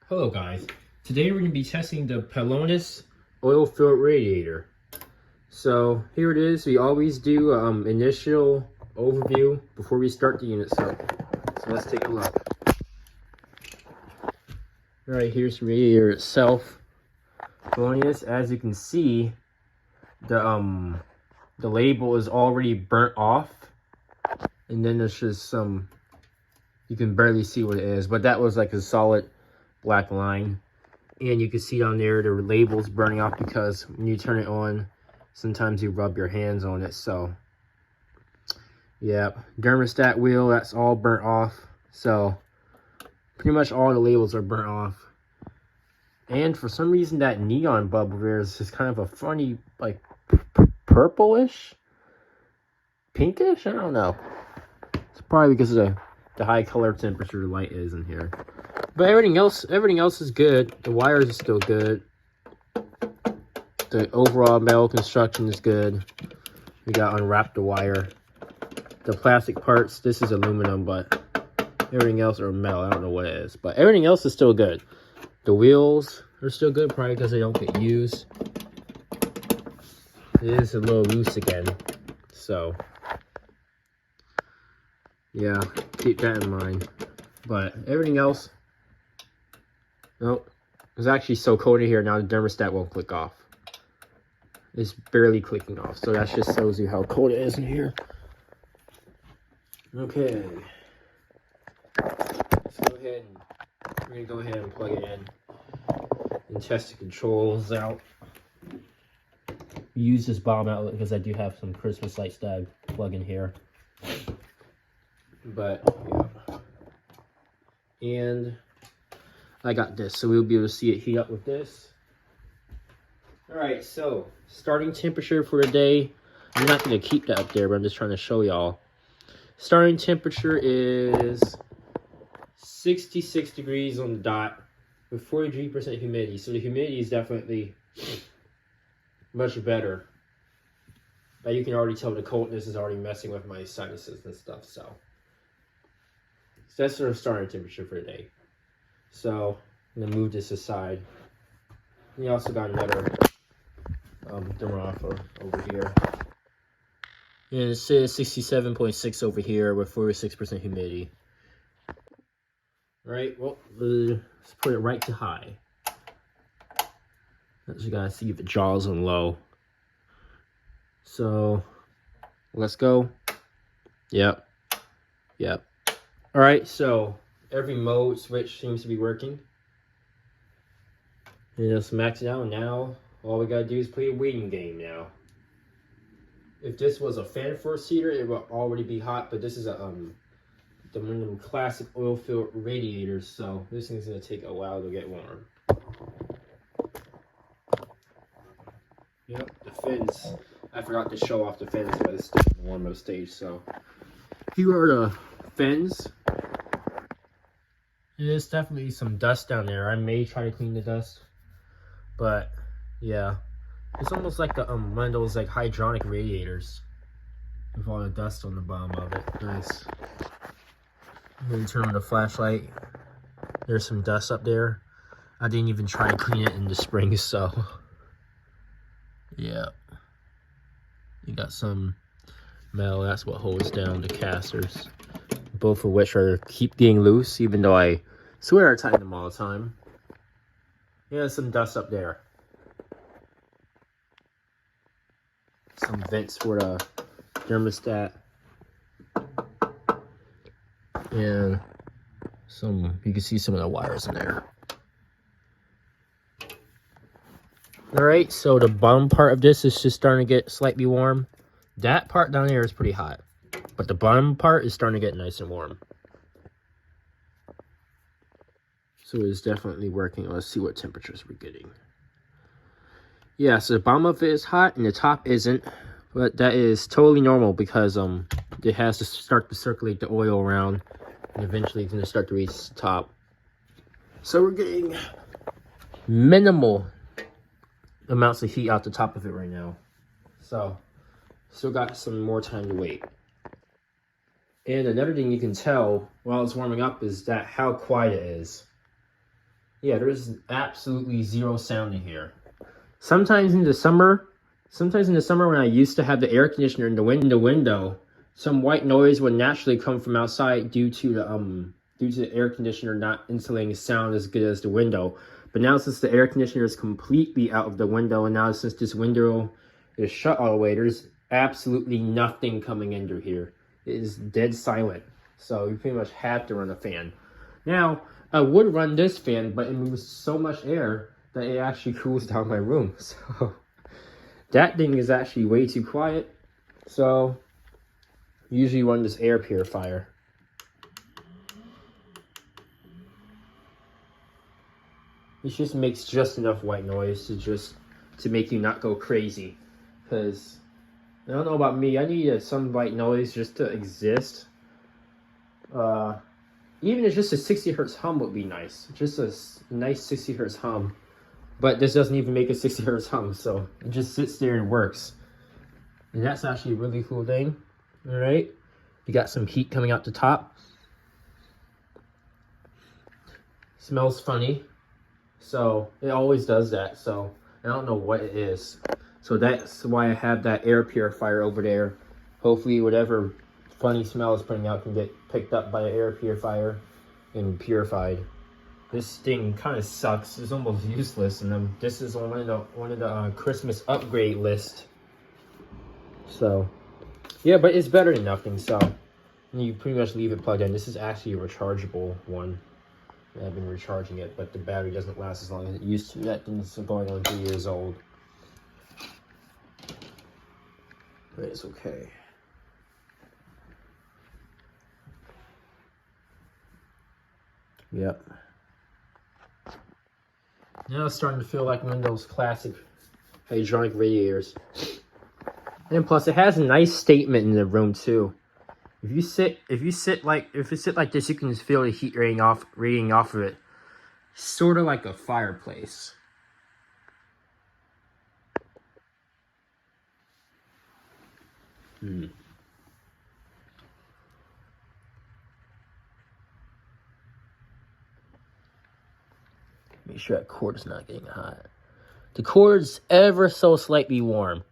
Hello guys, today we're going to be testing the Pelonis oil-filled radiator. So here it is. We always do initial overview before we start the unit. So let's take a look. Alright, here's the radiator itself. Pelonis, as you can see, the label is already burnt off, and then there's just some, you can barely see what it is, but that was like a solid black line, and you can see down there the label's burning off because when you turn it on, sometimes you rub your hands on it. So yeah, thermostat wheel, that's all burnt off. So pretty much all the labels are burnt off, and for some reason that neon bulb over there is just kind of a funny, like purplish, pinkish, I don't know. It's probably because of the high color temperature the light is in here. But everything else is good. The wires are still good. The overall metal construction is good. We got unwrapped the wire. The plastic parts, this is aluminum, but everything else are metal. I don't know what it is, but everything else is still good. The wheels are still good, probably because they don't get used. It is a little loose again, so yeah, keep that in mind. But everything else, nope. It's actually so cold in here now, the thermostat won't click off. It's barely clicking off, so that just shows you how cold it is in here. Okay, let's go ahead and we're gonna go ahead and plug it in and test the controls out. Use this bomb outlet because I do have some Christmas lights that I plug in here. But yeah, and I got this, so we'll be able to see it heat up with this. Alright, so starting temperature for the day, I'm not going to keep that up there, but I'm just trying to show y'all. Starting temperature is 66 degrees on the dot with 43% humidity, so the humidity is definitely much better. But you can already tell the coldness is already messing with my sinuses and stuff, so that's our starting temperature for the day. So I'm gonna move this aside. We also got another thermometer over here, and it says 67.6 over here with 46% humidity. All right, well, let's put it right to high. As you gotta see if it draws on low. So let's go. Yep. All right, so every mode switch seems to be working. And let's max it out. Now all we gotta do is play a waiting game now. If this was a fan force heater, it would already be hot, but this is a one of them classic oil-filled radiators, so this thing's gonna take a while to get warm. Yep, the fins. I forgot to show off the fins, but it's still in the warm-up stage. So here are the fins. There's definitely some dust down there. I may try to clean the dust, but yeah, it's almost like one of those like hydronic radiators with all the dust on the bottom of it. Nice. And then turn on the flashlight. There's some dust up there. I didn't even try to clean it in the spring, so yeah. You got some metal, that's what holds down the casters. Both of which keep getting loose, even though I swear I tighten them all the time. Yeah, some dust up there. Some vents for the thermostat. And you can see some of the wires in there. Alright, so the bottom part of this is just starting to get slightly warm. That part down there is pretty hot, but the bottom part is starting to get nice and warm. So it's definitely working. Let's see what temperatures we're getting. Yeah, so the bottom of it is hot and the top isn't, but that is totally normal because it has to start to circulate the oil around, and eventually it's going to start to reach the top. So we're getting minimal amounts of heat out the top of it right now. So still got some more time to wait. And another thing you can tell while it's warming up is that how quiet it is. Yeah, there's absolutely zero sound in here. Sometimes in the summer when I used to have the air conditioner in the window, some white noise would naturally come from outside due to the air conditioner not insulating sound as good as the window. But now since the air conditioner is completely out of the window, and now since this window is shut all the way, there's absolutely nothing coming in through here. It is dead silent. So you pretty much have to run a fan. Now, I would run this fan, but it moves so much air that it actually cools down my room. So that thing is actually way too quiet. So usually run this air purifier. It just makes just enough white noise to make you not go crazy. Because I don't know about me, I need some white noise just to exist. Even if just a 60 hertz hum would be nice. Just a nice 60 hertz hum. But this doesn't even make a 60 hertz hum, so it just sits there and works. And that's actually a really cool thing. Alright. You got some heat coming out the top. Smells funny. So it always does that. So I don't know what it is. So that's why I have that air purifier over there. Hopefully whatever funny smell it's putting out can get picked up by the air purifier and purified. This thing kind of sucks. It's almost useless, and this is on one of the Christmas upgrade list. So yeah, but it's better than nothing. So you pretty much leave it plugged in. This is actually a rechargeable one. I've been recharging it, but the battery doesn't last as long as it used to. That thing's going on 3 years old. But it's okay. Yep. Now it's starting to feel like one of those classic hydronic radiators. And plus it has a nice statement in the room too. If you sit like this, you can just feel the heat radiating off of it. Sort of like a fireplace. Make sure that cord is not getting hot. The cord's ever so slightly warm.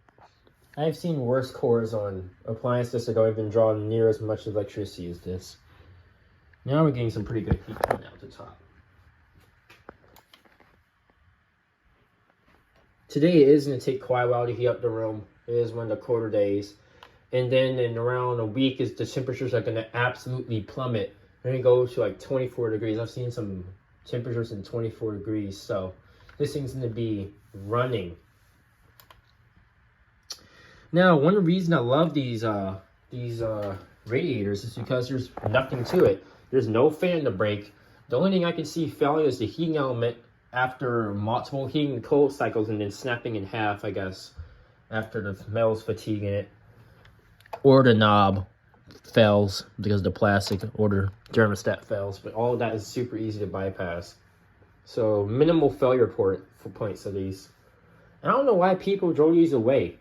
I've seen worse cores on appliances that don't even draw near as much electricity as this. Now we're getting some pretty good heat coming out the top. Today it is going to take quite a while to heat up the room. It is one of the colder days. And then in around a week, the temperatures are going to absolutely plummet. They're going to go to like 24 degrees. I've seen some temperatures in 24 degrees. So this thing's going to be running. Now, one reason I love these radiators is because there's nothing to it. There's no fan to break. The only thing I can see failing is the heating element after multiple heating and cold cycles and then snapping in half, I guess, after the metal's fatiguing it. Or the knob fails because the plastic or the thermostat fails. But all of that is super easy to bypass. So minimal failure points of these. I don't know why people throw these away.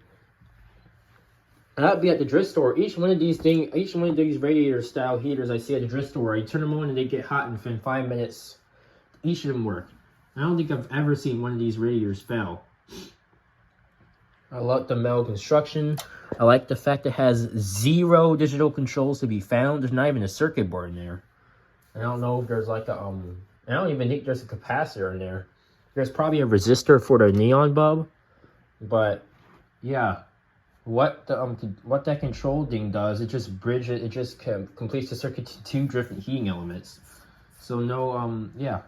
I'd be at the thrift store. Each one of these radiator style heaters I see at the thrift store, I turn them on and they get hot, and within 5 minutes, each of them work. I don't think I've ever seen one of these radiators fail. I like the metal construction. I like the fact it has 0 digital controls to be found. There's not even a circuit board in there. I don't know if there's like a I don't even think there's a capacitor in there. There's probably a resistor for the neon bulb, but yeah. What that control thing does, it just completes the circuit to 2 different heating elements. So no, yeah,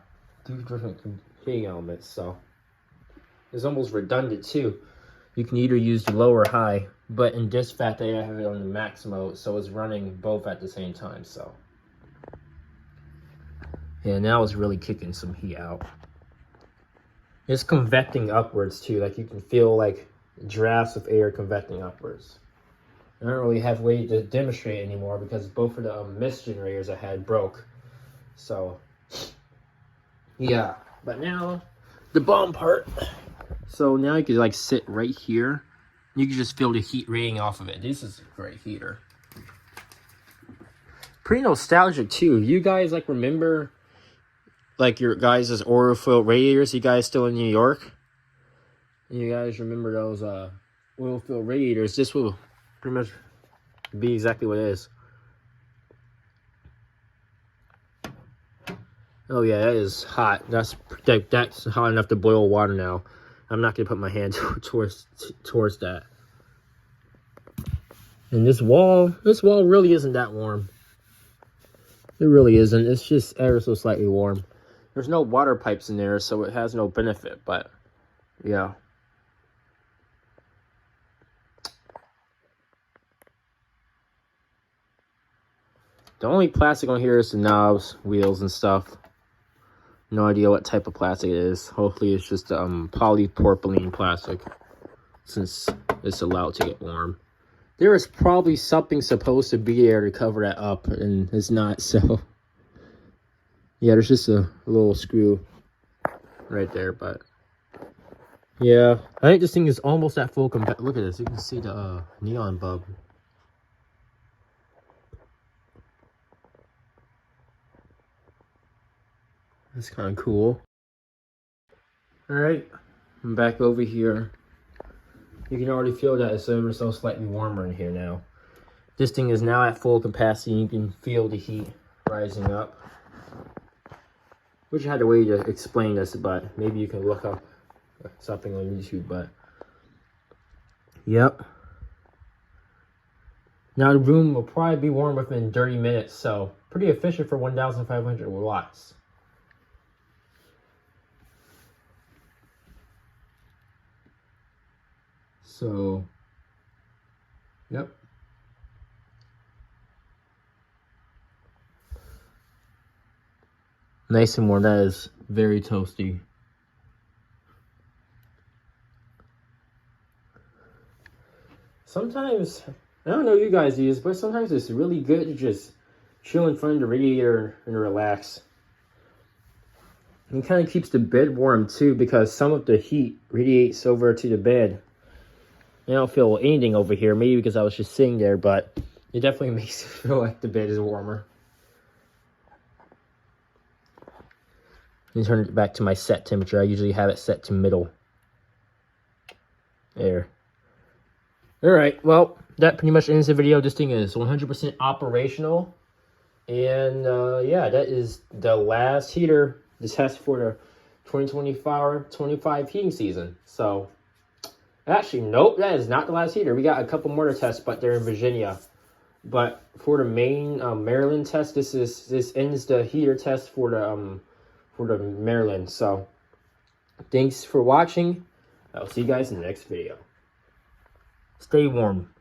2 different heating elements. So it's almost redundant too. You can either use the low or high, but in this fact, I have it on the max mode, so it's running both at the same time. So yeah, now it's really kicking some heat out. It's convecting upwards too, like you can feel like drafts of air convecting upwards. I don't really have a way to demonstrate anymore because both of the mist generators I had broke. So yeah, but now the bottom part. So now you can like sit right here. You can just feel the heat radiating off of it. This is a great heater. Pretty nostalgic too. You guys like remember like your guys' oil filled radiators, you guys still in New York, and you guys remember those oil filled radiators, this will pretty much be exactly what it is. Oh yeah, that is hot. That's hot enough to boil water now. I'm not gonna put my hand towards that. And this wall really isn't that warm. It really isn't. It's just ever so slightly warm. There's no water pipes in there, so it has no benefit, but yeah. The only plastic on here is the knobs, wheels, and stuff. No idea what type of plastic it is. Hopefully it's just polypropylene plastic, since it's allowed to get warm. There is probably something supposed to be there to cover that up, and it's not, so... Yeah, there's just a little screw right there, but... Yeah, I think this thing is almost at full capacity. Look at this, you can see the neon bulb. That's kind of cool. Alright, I'm back over here. You can already feel that it's ever so slightly warmer in here now. This thing is now at full capacity. You can feel the heat rising up. Wish I had a way to explain this, but maybe you can look up something on YouTube, but... Yep. Now the room will probably be warm within 30 minutes, so pretty efficient for 1,500 watts. So, yep. Nice and warm. That is very toasty. Sometimes, I don't know you guys use, but sometimes it's really good to just chill in front of the radiator and relax. And it kind of keeps the bed warm too, because some of the heat radiates over to the bed. I don't feel anything over here, maybe because I was just sitting there, but it definitely makes it feel like the bed is warmer. And turn it back to my set temperature. I usually have it set to middle. There. Alright, well, that pretty much ends the video. This thing is 100% operational. And yeah, that is the last heater. This has for the 2024-25 heating season. So... Actually, nope, that is not the last heater. We got a couple more to test, but they're in Virginia. But for the main Maryland test, this ends the heater test for the Maryland. So, thanks for watching. I'll see you guys in the next video. Stay warm.